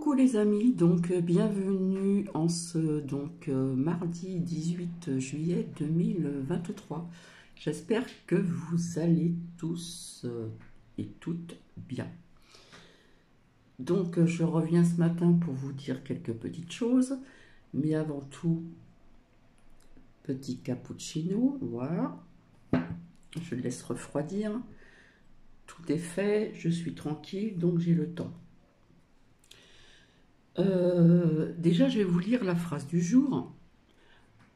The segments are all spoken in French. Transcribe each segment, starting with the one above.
Coucou les amis, donc bienvenue en ce mardi 18 juillet 2023. J'espère que vous allez tous et toutes bien. Donc je reviens ce matin pour vous dire quelques petites choses, mais avant tout, petit cappuccino, voilà. Je le laisse refroidir. Tout est fait, je suis tranquille, donc j'ai le temps. Déjà, je vais vous lire la phrase du jour.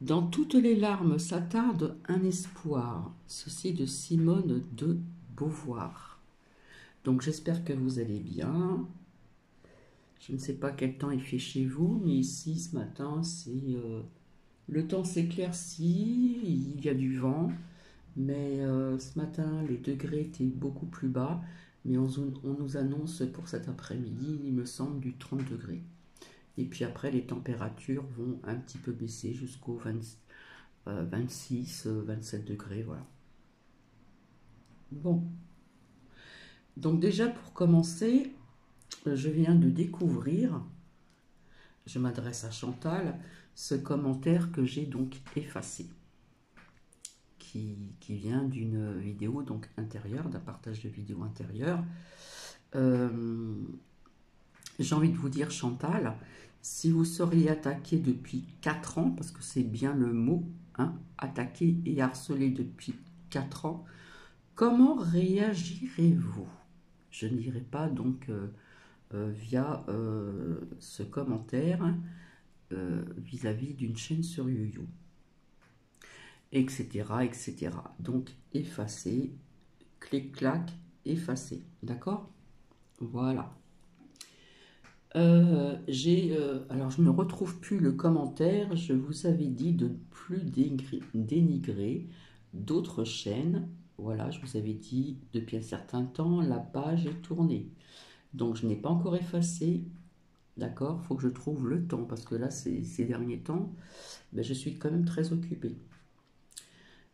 Dans toutes les larmes s'attarde un espoir. Ceci de Simone de Beauvoir. Donc, j'espère que vous allez bien. Je ne sais pas quel temps il fait chez vous, mais ici, ce matin, le temps s'éclaircit, il y a du vent, mais ce matin, les degrés étaient beaucoup plus bas, mais on nous annonce pour cet après-midi, il me semble, du 30 degrés. Et puis après, les températures vont un petit peu baisser jusqu'au 26, 27 degrés, voilà. Bon. Donc déjà, pour commencer, je viens de découvrir, je m'adresse à Chantal, ce commentaire que j'ai donc effacé, qui vient d'une vidéo donc intérieure, d'un partage de vidéo intérieure. J'ai envie de vous dire, Chantal, si vous seriez attaqué depuis 4 ans, parce que c'est bien le mot, hein, attaqué et harcelé depuis 4 ans, comment réagirez-vous? Je n'irai pas donc via ce commentaire vis-à-vis d'une chaîne sur YouYou, etc., etc. Donc, effacer, clic-clac, effacer, d'accord? Voilà. Alors, je ne retrouve plus le commentaire. Je vous avais dit de ne plus dénigrer d'autres chaînes. Voilà, je vous avais dit depuis un certain temps, la page est tournée. Donc, je n'ai pas encore effacé. D'accord? Il faut que je trouve le temps parce que là, ces derniers temps, ben, je suis quand même très occupée.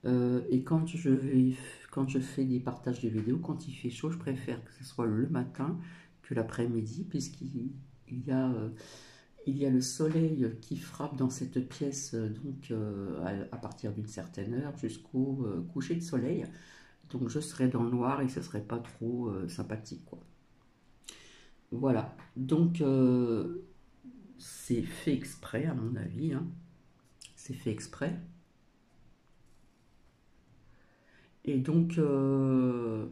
Et quand je fais des partages de vidéos, quand il fait chaud, je préfère que ce soit le matin que l'après-midi, puisqu'il il y a le soleil qui frappe dans cette pièce à partir d'une certaine heure jusqu'au coucher de soleil. Donc je serai dans le noir et ce ne serait pas trop sympathique, quoi. Voilà, donc c'est fait exprès à mon avis, hein. C'est fait exprès. Et donc, il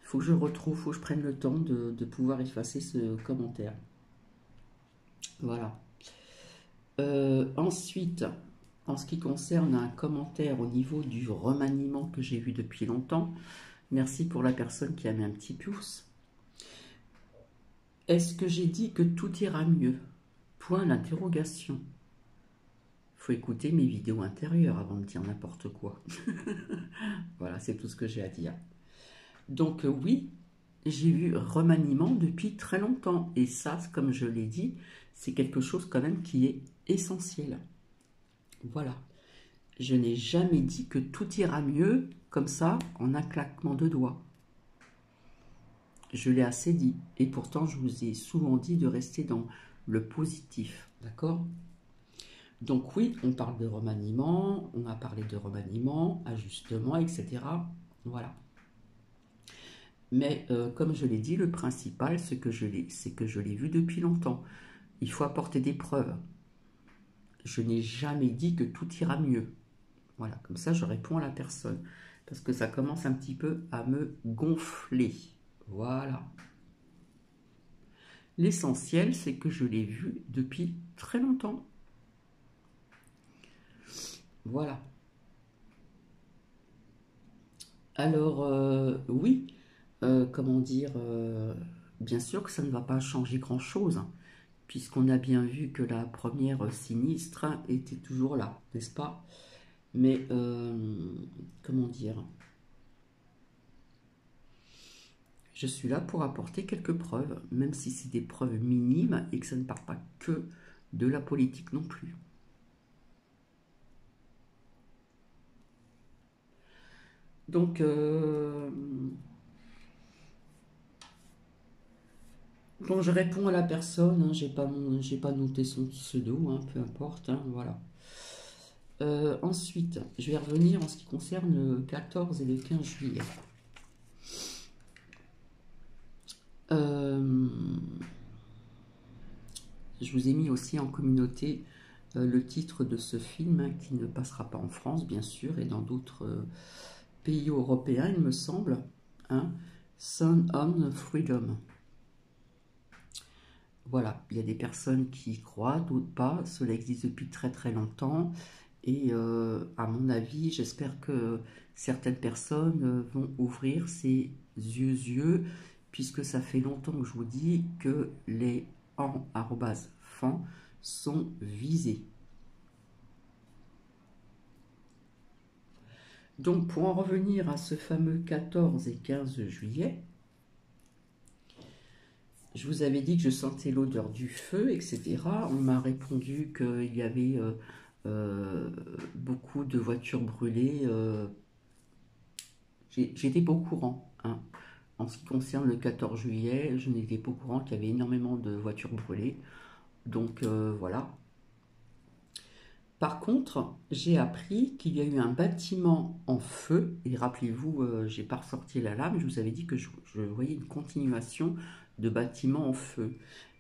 faut que je retrouve, il faut que je prenne le temps de pouvoir effacer ce commentaire. Voilà. Ensuite, en ce qui concerne un commentaire au niveau du remaniement que j'ai vu depuis longtemps, merci pour la personne qui a mis un petit pouce. Est-ce que j'ai dit que tout ira mieux? Point d'interrogation. Il faut écouter mes vidéos intérieures avant de dire n'importe quoi. Voilà, c'est tout ce que j'ai à dire. Donc oui, j'ai vu remaniement depuis très longtemps. Et ça, comme je l'ai dit, c'est quelque chose quand même qui est essentiel. Voilà. Je n'ai jamais dit que tout ira mieux comme ça en un claquement de doigts. Je l'ai assez dit. Et pourtant, je vous ai souvent dit de rester dans le positif. D'accord? Donc oui, on parle de remaniement, on a parlé de remaniement, ajustement, etc. Voilà. Mais comme je l'ai dit, le principal, c'est que je l'ai vu depuis longtemps. Il faut apporter des preuves. Je n'ai jamais dit que tout ira mieux. Voilà, comme ça je réponds à la personne. Parce que ça commence un petit peu à me gonfler. Voilà. L'essentiel, c'est que je l'ai vu depuis très longtemps. Voilà. Alors, oui, comment dire, bien sûr que ça ne va pas changer grand-chose, hein, puisqu'on a bien vu que la première sinistre était toujours là, n'est-ce pas? Mais, comment dire, je suis là pour apporter quelques preuves, même si c'est des preuves minimes et que ça ne part pas que de la politique non plus. Donc, Donc je réponds à la personne, hein, j'ai pas noté son pseudo, hein, peu importe, hein, voilà. Ensuite, je vais revenir en ce qui concerne le 14 et le 15 juillet. Euh, je vous ai mis aussi en communauté le titre de ce film, hein, qui ne passera pas en France, bien sûr, et dans d'autres pays européens, il me semble, hein, Son on Freedom. Voilà, il y a des personnes qui y croient, d'autres pas. Cela existe depuis très très longtemps. Et à mon avis, j'espère que certaines personnes vont ouvrir ces yeux, puisque ça fait longtemps que je vous dis que les en@fan sont visés. Donc pour en revenir à ce fameux 14 et 15 juillet, je vous avais dit que je sentais l'odeur du feu, etc. On m'a répondu qu'il y avait beaucoup de voitures brûlées. J'étais pas au courant, hein. En ce qui concerne le 14 juillet, je n'étais pas au courant qu'il y avait énormément de voitures brûlées. Donc voilà. Par contre, j'ai appris qu'il y a eu un bâtiment en feu. Et rappelez-vous, j'ai pas ressorti la lame. Je vous avais dit que je voyais une continuation de bâtiments en feu.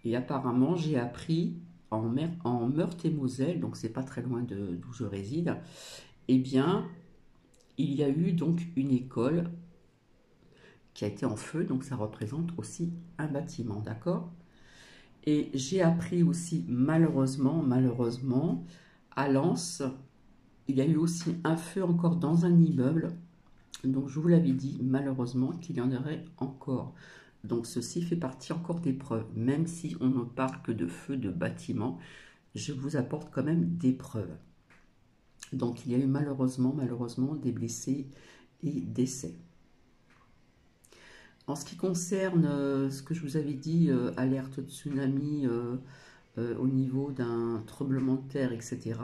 Et apparemment, j'ai appris en Meurthe-et-Moselle, donc c'est pas très loin d'où je réside. Eh bien, il y a eu donc une école qui a été en feu, donc ça représente aussi un bâtiment, d'accord? Et j'ai appris aussi, malheureusement, à Lens, il y a eu aussi un feu encore dans un immeuble. Donc je vous l'avais dit, malheureusement, qu'il y en aurait encore. Donc ceci fait partie encore des preuves. Même si on ne parle que de feu de bâtiment, je vous apporte quand même des preuves. Donc il y a eu malheureusement des blessés et décès. En ce qui concerne ce que je vous avais dit, alerte tsunami au niveau d'un tremblement de terre, etc.,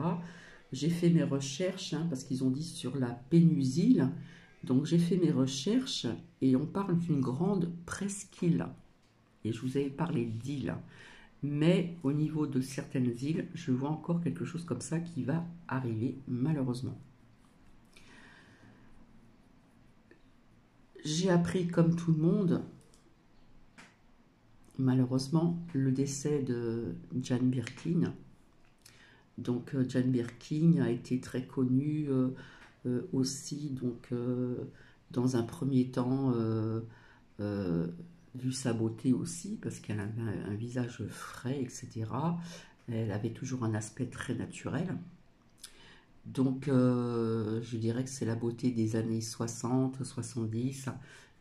j'ai fait mes recherches, hein, parce qu'ils ont dit sur la péninsule. Donc j'ai fait mes recherches et on parle d'une grande presqu'île. Et je vous avais parlé d'île. Mais au niveau de certaines îles, je vois encore quelque chose comme ça qui va arriver, malheureusement. J'ai appris, comme tout le monde, malheureusement, le décès de Jane Birkin. Donc Jane Birkin a été très connue aussi, donc dans un premier temps, vu sa beauté aussi, parce qu'elle avait un visage frais, etc. Elle avait toujours un aspect très naturel. Donc je dirais que c'est la beauté des années 60, 70,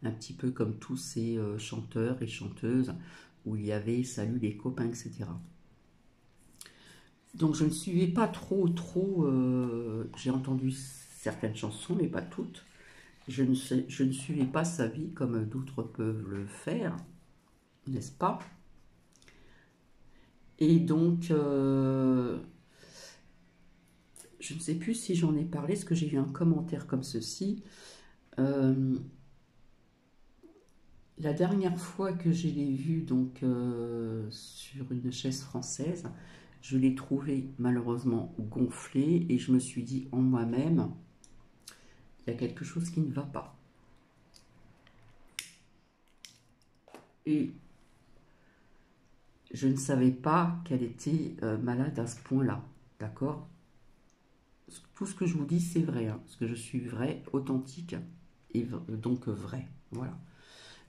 un petit peu comme tous ces chanteurs et chanteuses, où il y avait Salut les copains, etc. Donc je ne suivais pas trop, j'ai entendu certaines chansons, mais pas toutes. Je ne suivais pas sa vie comme d'autres peuvent le faire, n'est-ce pas? Et donc, je ne sais plus si j'en ai parlé, parce que j'ai eu un commentaire comme ceci. Euh, la dernière fois que je l'ai vu donc, sur une chaise française, je l'ai trouvé malheureusement gonflé et je me suis dit en moi-même, il y a quelque chose qui ne va pas. Et je ne savais pas qu'elle était malade à ce point-là, d'accord? Tout ce que je vous dis, c'est vrai, hein, parce que je suis vrai, authentique, et donc vrai, voilà.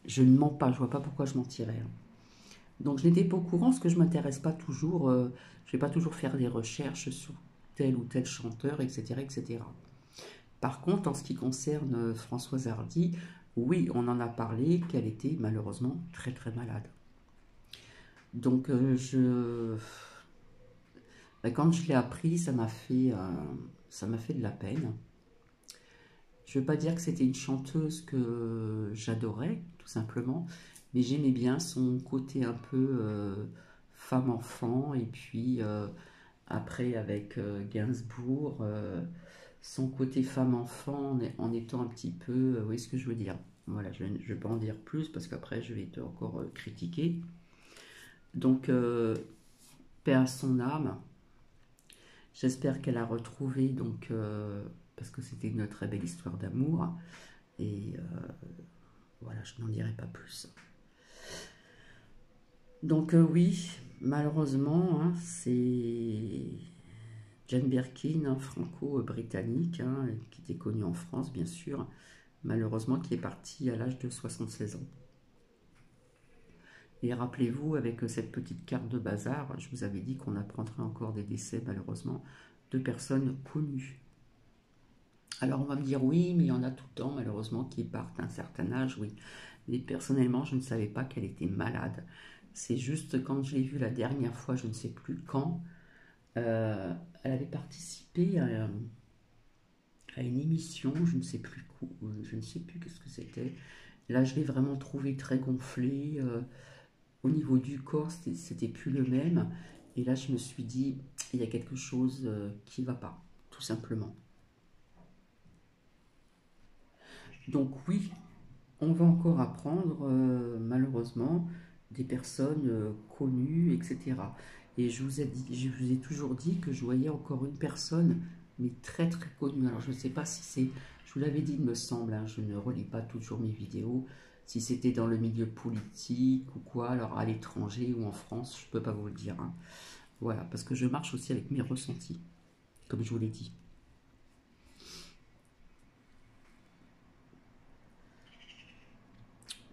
Je ne mens pas, je vois pas pourquoi je mentirais, hein. Donc je n'étais pas au courant, parce que je ne m'intéresse pas toujours, je ne vais pas toujours faire des recherches sur tel ou tel chanteur, etc., etc. Par contre, en ce qui concerne Françoise Hardy, oui, on en a parlé, qu'elle était malheureusement très très malade. Donc quand je l'ai appris, ça m'a fait de la peine. Je ne veux pas dire que c'était une chanteuse que j'adorais, tout simplement, mais j'aimais bien son côté un peu femme-enfant, et puis après avec Gainsbourg, son côté femme-enfant en étant un petit peu, vous voyez ce que je veux dire. Voilà, je ne vais pas en dire plus parce qu'après je vais être encore critiqué. Donc, paix à son âme. J'espère qu'elle a retrouvé, donc, parce que c'était une très belle histoire d'amour. Et voilà, je n'en dirai pas plus. Donc oui, malheureusement, hein, c'est Jane Birkin, hein, franco-britannique, hein, qui était connue en France, bien sûr, malheureusement, qui est partie à l'âge de 76 ans. Et rappelez-vous, avec cette petite carte de bazar, je vous avais dit qu'on apprendrait encore des décès, malheureusement, de personnes connues. Alors on va me dire, oui, mais il y en a tout le temps, malheureusement, qui partent à un certain âge, oui. Mais personnellement, je ne savais pas qu'elle était malade. C'est juste quand je l'ai vue la dernière fois, je ne sais plus quand, elle avait participé à une émission, je ne sais plus je ne sais plus qu'est-ce que c'était. Là, je l'ai vraiment trouvée très gonflée. Au niveau du corps, c'était plus le même. Et là, je me suis dit, il y a quelque chose qui ne va pas, tout simplement. Donc oui, on va encore apprendre, malheureusement, des personnes connues, etc. Et je vous ai toujours dit que je voyais encore une personne, mais très très connue. Alors je ne sais pas si c'est, je vous l'avais dit, il me semble, hein, je ne relis pas toujours mes vidéos, si c'était dans le milieu politique ou quoi, alors à l'étranger ou en France, je ne peux pas vous le dire, hein. Voilà, parce que je marche aussi avec mes ressentis, comme je vous l'ai dit.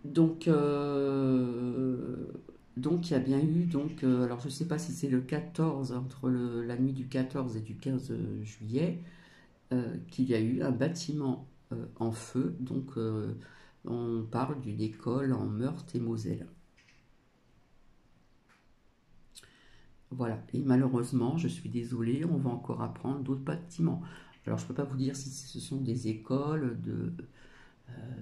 Donc, donc il y a bien eu, donc, alors je ne sais pas si c'est le 14, entre la nuit du 14 et du 15 juillet, qu'il y a eu un bâtiment en feu. Donc on parle d'une école en Meurthe-et-Moselle. Voilà, et malheureusement, je suis désolée, on va encore apprendre d'autres bâtiments. Alors je ne peux pas vous dire si ce sont des écoles,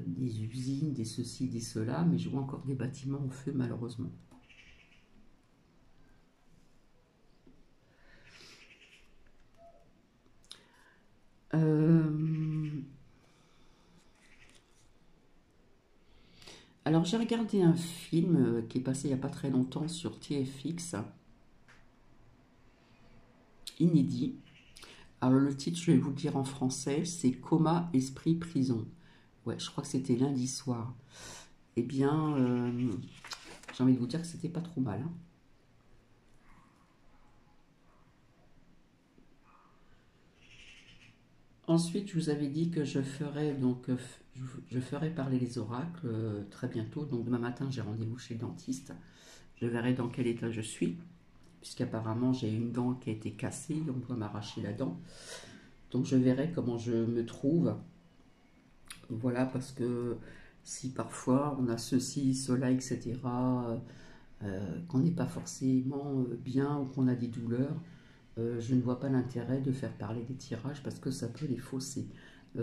des usines, des ceci, des cela, mais je vois encore des bâtiments en feu malheureusement. Alors j'ai regardé un film qui est passé il n'y a pas très longtemps sur TFX, inédit. Alors le titre, je vais vous le dire en français, c'est Coma, Esprit, Prison. Ouais, je crois que c'était lundi soir. Eh bien, j'ai envie de vous dire que c'était pas trop mal, hein. Ensuite, je vous avais dit que je ferais donc je ferai parler les oracles très bientôt. Donc demain matin, j'ai rendez-vous chez le dentiste. Je verrai dans quel état je suis, puisqu'apparemment j'ai une dent qui a été cassée, on doit m'arracher la dent. Donc je verrai comment je me trouve. Voilà, parce que si parfois on a ceci, cela, etc., qu'on n'est pas forcément bien ou qu'on a des douleurs, je ne vois pas l'intérêt de faire parler des tirages parce que ça peut les fausser.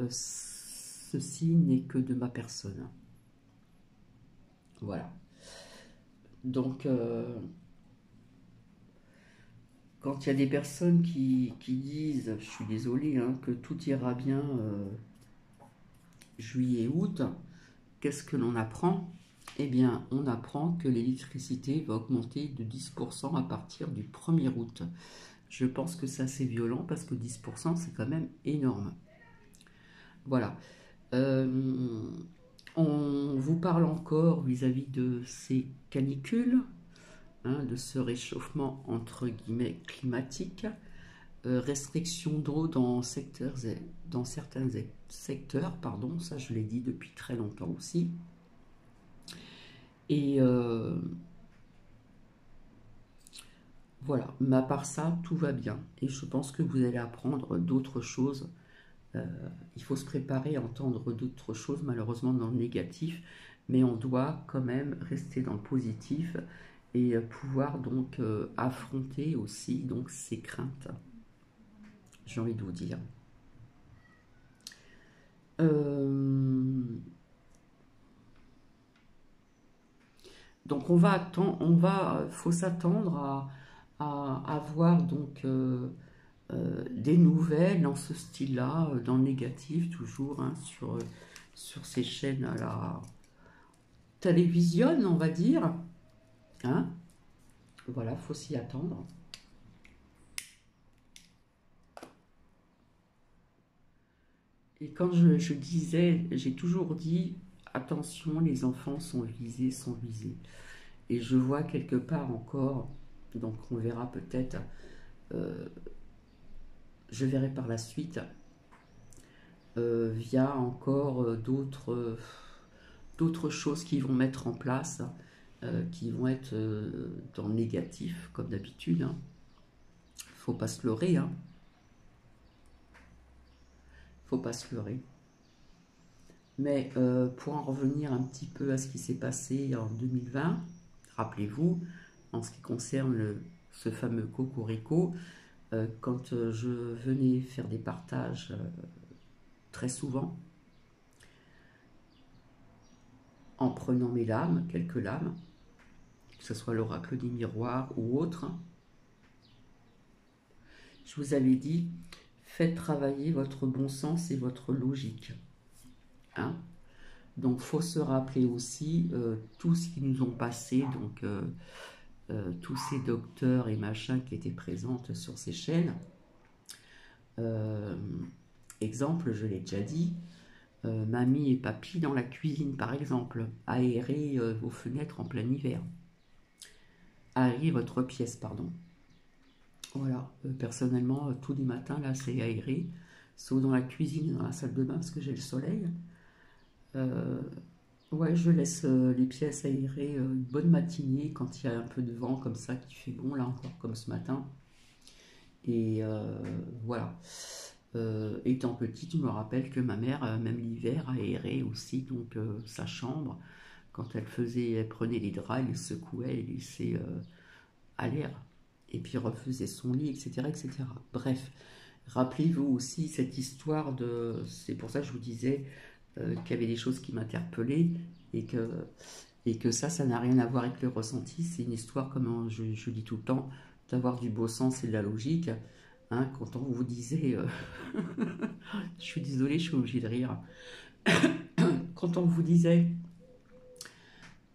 Ceci n'est que de ma personne. Voilà. Donc, quand il y a des personnes qui disent, je suis désolée, hein, que tout ira bien juillet-août, qu'est-ce que l'on apprend? Eh bien, on apprend que l'électricité va augmenter de 10% à partir du 1er août. Je pense que c'est assez violent parce que 10%, c'est quand même énorme. Voilà. On vous parle encore vis-à-vis de ces canicules, hein, de ce réchauffement entre guillemets climatique, restriction d'eau dans certains secteurs, pardon, ça je l'ai dit depuis très longtemps aussi. Et voilà, mais à part ça, tout va bien. Et je pense que vous allez apprendre d'autres choses. Il faut se préparer à entendre d'autres choses, malheureusement dans le négatif, mais on doit quand même rester dans le positif et pouvoir donc affronter aussi donc ces craintes, j'ai envie de vous dire. Donc faut s'attendre à avoir donc des nouvelles dans ce style-là, dans le négatif toujours, hein, sur ces chaînes à la télévision, on va dire, hein. Voilà, faut s'y attendre. Et quand je disais, j'ai toujours dit, attention, les enfants sont visés, sont visés. Et je vois quelque part encore, donc on verra peut-être, euh, je verrai par la suite, via encore d'autres choses qui vont mettre en place, qui vont être dans le négatif, comme d'habitude. Hein. Faut pas se leurrer, hein. Faut pas se leurrer. Mais pour en revenir un petit peu à ce qui s'est passé en 2020, rappelez-vous, en ce qui concerne ce fameux cocorico, quand je venais faire des partages très souvent, en prenant mes lames, quelques lames, que ce soit l'oracle des miroirs ou autre, je vous avais dit, faites travailler votre bon sens et votre logique. Hein. Donc, faut se rappeler aussi tout ce qu'ils nous ont passé, donc tous ces docteurs et machins qui étaient présents sur ces chaînes. Exemple, je l'ai déjà dit, mamie et papy dans la cuisine, par exemple, aérer vos fenêtres en plein hiver. Aérer votre pièce, pardon. Voilà, personnellement, tous les matins, là, c'est aéré, sauf dans la cuisine et dans la salle de bain, parce que j'ai le soleil. Ouais, je laisse les pièces aérées une bonne matinée, quand il y a un peu de vent, comme ça, qui fait bon, là encore, comme ce matin. Et voilà. Étant petite, je me rappelle que ma mère, même l'hiver, aérait aussi donc sa chambre. Quand elle prenait les draps, elle les secouait, elle les laissait à l'air. Et puis refaisait son lit, etc., etc. Bref, rappelez-vous aussi cette histoire de... C'est pour ça que je vous disais qu'il y avait des choses qui m'interpellaient et que ça n'a rien à voir avec le ressenti. C'est une histoire, comme je dis tout le temps, d'avoir du beau sens et de la logique. Hein, quand on vous disait... je suis désolée, je suis obligée de rire. Quand on vous disait...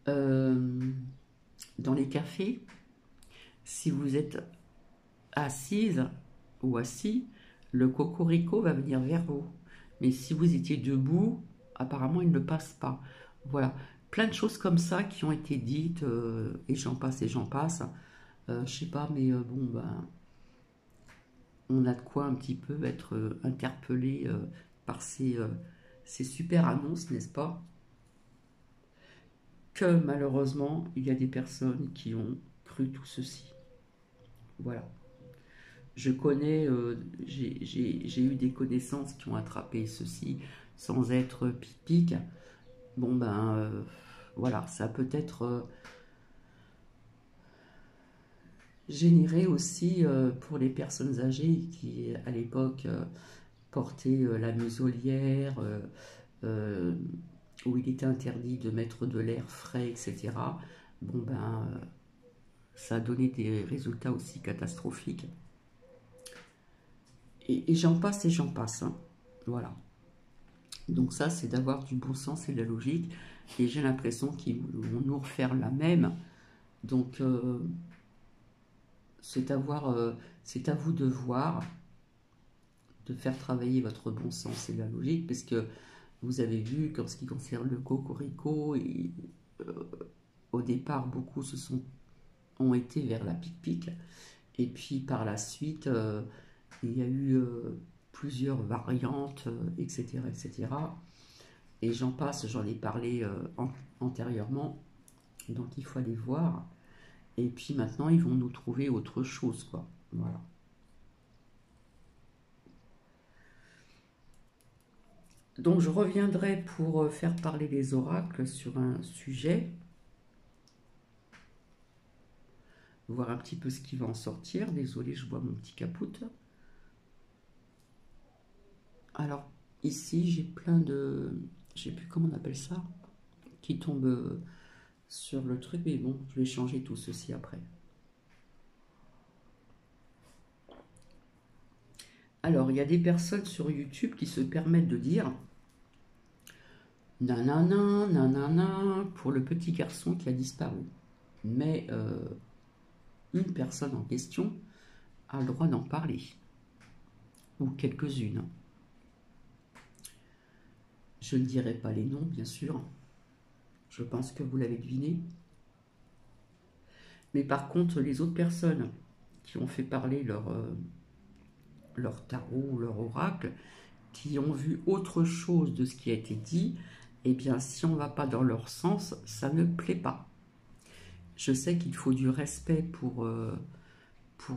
dans les cafés, si vous êtes assise ou assis, le cocorico va venir vers vous. Mais si vous étiez debout, apparemment, il ne passe pas. Voilà. Plein de choses comme ça qui ont été dites, et j'en passe et j'en passe. Je sais pas, mais bon, ben, on a de quoi un petit peu être interpellé par ces super annonces, n'est-ce pas? Que malheureusement, il y a des personnes qui ont cru tout ceci. Voilà. Je connais, j'ai eu des connaissances qui ont attrapé ceci sans être pique. Bon ben, voilà, ça peut être généré aussi pour les personnes âgées qui, à l'époque, portaient la muselière, euh, où il était interdit de mettre de l'air frais, etc. Bon ben, ça a donné des résultats aussi catastrophiques. Et j'en passe et j'en passe. Hein. Voilà. Donc ça, c'est d'avoir du bon sens et de la logique. Et j'ai l'impression qu'ils vont nous refaire la même. Donc, c'est à vous de voir, de faire travailler votre bon sens et de la logique, parce que vous avez vu qu'en ce qui concerne le cocorico, au départ, beaucoup ont été vers la pique-pique. Et puis par la suite, il y a eu plusieurs variantes, etc., etc. Et j'en passe, j'en ai parlé antérieurement, donc il faut aller voir. Et puis maintenant, ils vont nous trouver autre chose, quoi. Voilà. Donc je reviendrai pour faire parler les oracles sur un sujet, voir un petit peu ce qui va en sortir. Désolé, je vois mon petit capoute. Alors, ici, j'ai plein de... Je sais plus comment on appelle ça, qui tombent sur le truc, mais bon, je vais changer tout ceci après. Alors, il y a des personnes sur YouTube qui se permettent de dire nanana, nanana, pour le petit garçon qui a disparu. Mais une personne en question a le droit d'en parler, ou quelques-unes. Je ne dirai pas les noms, bien sûr. Je pense que vous l'avez deviné. Mais par contre, les autres personnes qui ont fait parler leur tarot ou leur oracle, qui ont vu autre chose de ce qui a été dit, eh bien, si on ne va pas dans leur sens, ça ne plaît pas. Je sais qu'il faut du respect pour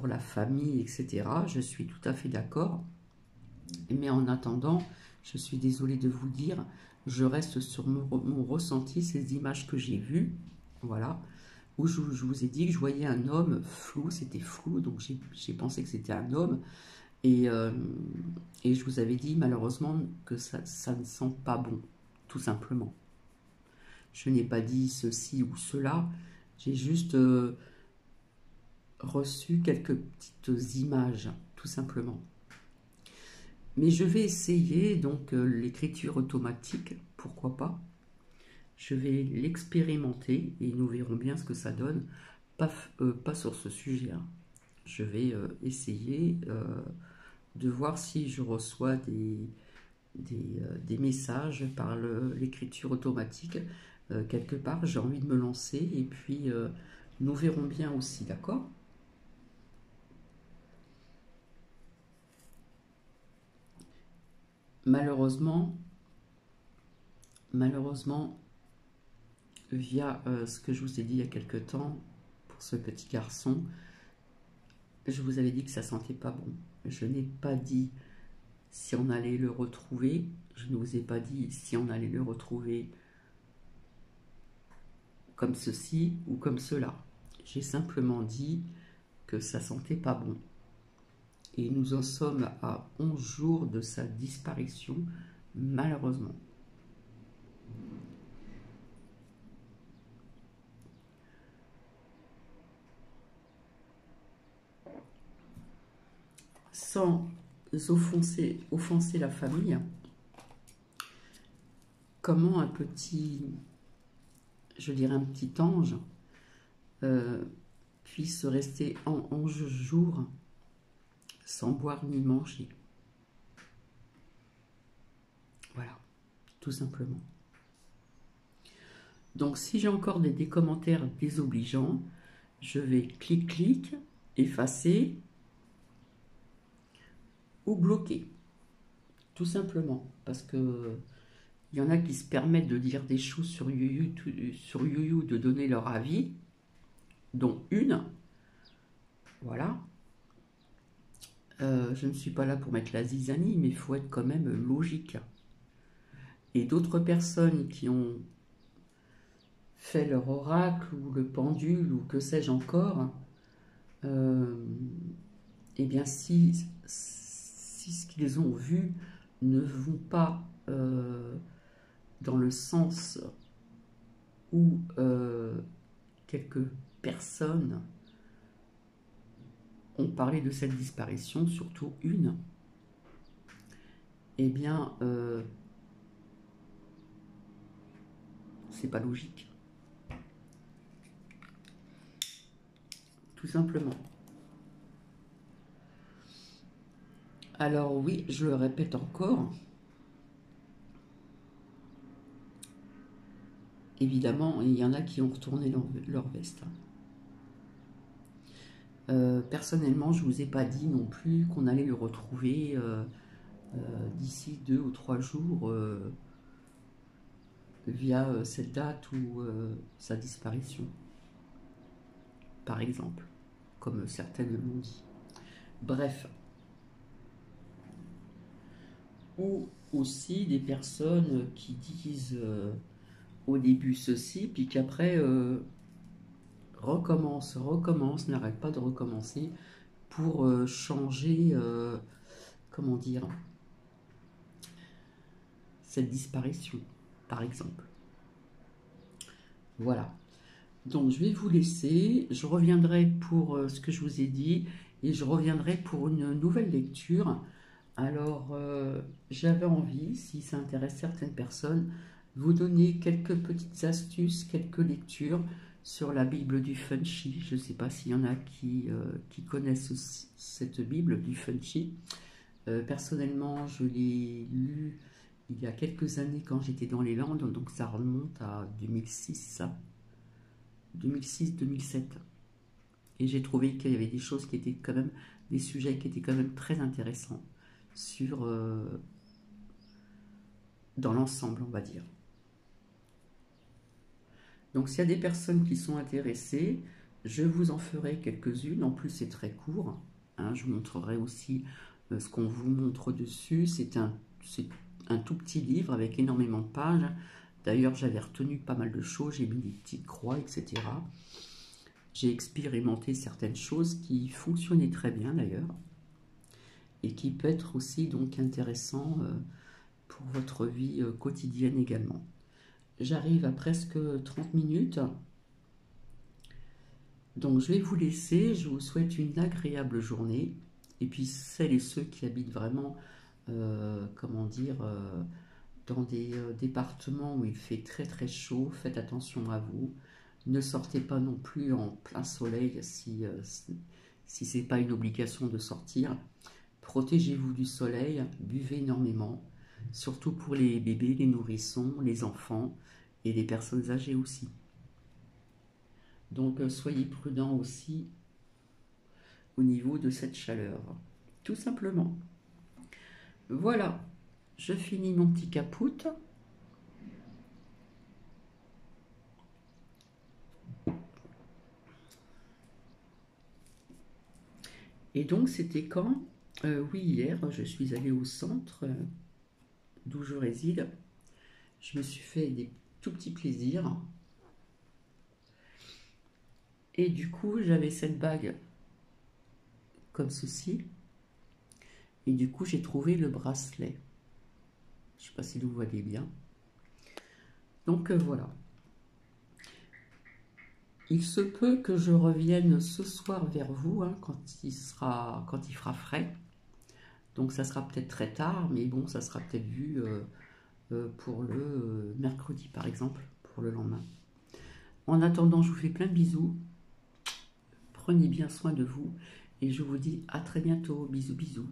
la famille, etc. Je suis tout à fait d'accord. Mais en attendant, je suis désolée de vous le dire, je reste sur mon ressenti, ces images que j'ai vues, voilà, où je vous ai dit que je voyais un homme flou, c'était flou, donc j'ai pensé que c'était un homme, et je vous avais dit malheureusement que ça ne sent pas bon, tout simplement. Je n'ai pas dit ceci ou cela, j'ai juste reçu quelques petites images, tout simplement. Mais je vais essayer donc l'écriture automatique, pourquoi pas. Je vais l'expérimenter et nous verrons bien ce que ça donne. Pas sur ce sujet. Hein. Je vais essayer de voir si je reçois des messages par l'écriture automatique. Quelque part, j'ai envie de me lancer et puis nous verrons bien aussi, d'accord ? Malheureusement, via ce que je vous ai dit il y a quelque temps, pour ce petit garçon, je vous avais dit que ça sentait pas bon. Je n'ai pas dit si on allait le retrouver, je ne vous ai pas dit si on allait le retrouver comme ceci ou comme cela. J'ai simplement dit que ça sentait pas bon. Et nous en sommes à 11 jours de sa disparition, malheureusement. Sans offenser la famille, comment un petit, je dirais un petit ange, puisse rester en 11 jours sans boire ni manger. Voilà, tout simplement. Donc si j'ai encore des commentaires désobligeants, je vais clic, effacer ou bloquer. Tout simplement. Parce que il y en a qui se permettent de dire des choses sur YouYou, de donner leur avis, dont une. Voilà. Je ne suis pas là pour mettre la zizanie, mais il faut être quand même logique. Et d'autres personnes qui ont fait leur oracle ou le pendule ou que sais-je encore, eh bien si ce qu'ils ont vu ne vont pas dans le sens où quelques personnes ont parlé de cette disparition, surtout une, eh bien c'est pas logique. Tout simplement. Alors oui, je le répète encore. Évidemment, il y en a qui ont retourné leur veste. Personnellement, je ne vous ai pas dit non plus qu'on allait le retrouver d'ici 2 ou 3 jours via cette date ou sa disparition, par exemple, comme certaines l'ont dit. Bref. Ou aussi des personnes qui disent au début ceci, puis qu'après recommence, n'arrête pas de recommencer pour changer, comment dire, cette disparition, par exemple. Voilà. Donc je vais vous laisser, je reviendrai pour ce que je vous ai dit, et je reviendrai pour une nouvelle lecture. Alors, j'avais envie, si ça intéresse certaines personnes, vous donner quelques petites astuces, quelques lectures sur la Bible du Funchi. Je ne sais pas s'il y en a qui connaissent cette Bible du Funchi. Personnellement, je l'ai lu il y a quelques années quand j'étais dans les Landes, donc ça remonte à 2006, 2006-2007. Et j'ai trouvé qu'il y avait des choses qui étaient quand même, des sujets qui étaient quand même très intéressants dans l'ensemble, on va dire. Donc s'il y a des personnes qui sont intéressées, je vous en ferai quelques-unes. En plus, c'est très court. Hein, je vous montrerai aussi ce qu'on vous montre dessus. C'est un tout petit livre avec énormément de pages. D'ailleurs, j'avais retenu pas mal de choses. J'ai mis des petites croix, etc. J'ai expérimenté certaines choses qui fonctionnaient très bien d'ailleurs. Et qui peut être aussi donc intéressant pour votre vie quotidienne également. J'arrive à presque 30 minutes. Donc je vais vous laisser. Je vous souhaite une agréable journée. Et puis celles et ceux qui habitent vraiment, comment dire, dans des départements où il fait très très chaud, faites attention à vous. Ne sortez pas non plus en plein soleil si ce n'est pas une obligation de sortir. Protégez-vous du soleil, buvez énormément, surtout pour les bébés, les nourrissons, les enfants et les personnes âgées aussi. Donc soyez prudents aussi au niveau de cette chaleur, tout simplement. Voilà, je finis mon petit caput. Et donc c'était quand oui, hier, je suis allée au centre d'où je réside. Je me suis fait des tout petits plaisirs. Et du coup, j'avais cette bague comme ceci. Et du coup, j'ai trouvé le bracelet. Je ne sais pas si vous voyez bien. Donc voilà. Il se peut que je revienne ce soir vers vous hein, quand il fera frais. Donc ça sera peut-être très tard, mais bon, ça sera peut-être vu pour le mercredi par exemple, pour le lendemain. En attendant, je vous fais plein de bisous. Prenez bien soin de vous et je vous dis à très bientôt. Bisous, bisous.